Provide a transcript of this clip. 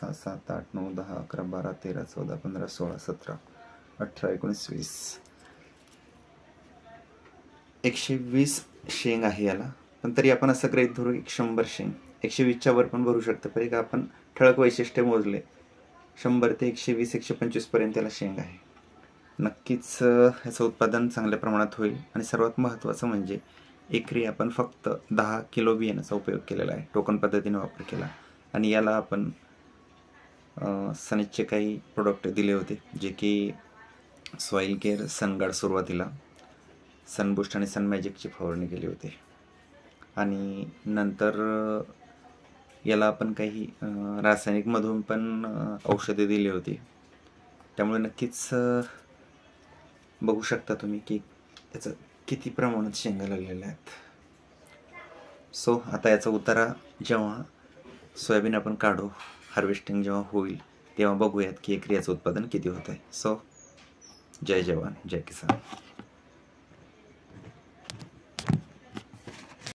6, 7, 8, 9, 10, 11, 12, 13, 14, 15, 16, 17, 18, 19, 20. 120 शेंग आहे याला, पण तरी आपण असं गृहीत धरू 100 शेंग. 120च्या वर पण भरू शकतं, पण एक आपण ठळक वैशिष्ट्य मोजले 100 ते 120, 125 पर्यंत याला शेंग आहे. नक्कीच याचं उत्पादन चांगल्या प्रमाणात होईल. आणि सर्वात महत्त्वाचं म्हणजे एकरी आपण फक्त 10 किलो बियाण्याचा उपयोग केलेला आहे, टोकन पद्धतीने वापर केला. आणि याला आपण सनेजचे काही प्रोडक्ट दिले होते, जे की सॉईल केअर, सनगार्ड सुरुवातीला, सनबूस्ट आणि सनमॅजिकची फवारणी केली होती. आणि नंतर याला आपण काही रासायनिकमधून पण औषधे दिली होती. त्यामुळे नक्कीच बघू शकता तुम्ही की याचं किती प्रमाणात शेंगा लागलेल्या आहेत. सो आता याचा उतारा जेव्हा सोयाबीन आपण काढू, हार्वेस्टिंग जेव्हा होईल, तेव्हा बघूयात की एकरी याचं उत्पादन किती होत आहे. सो जय जवान, जय किसान.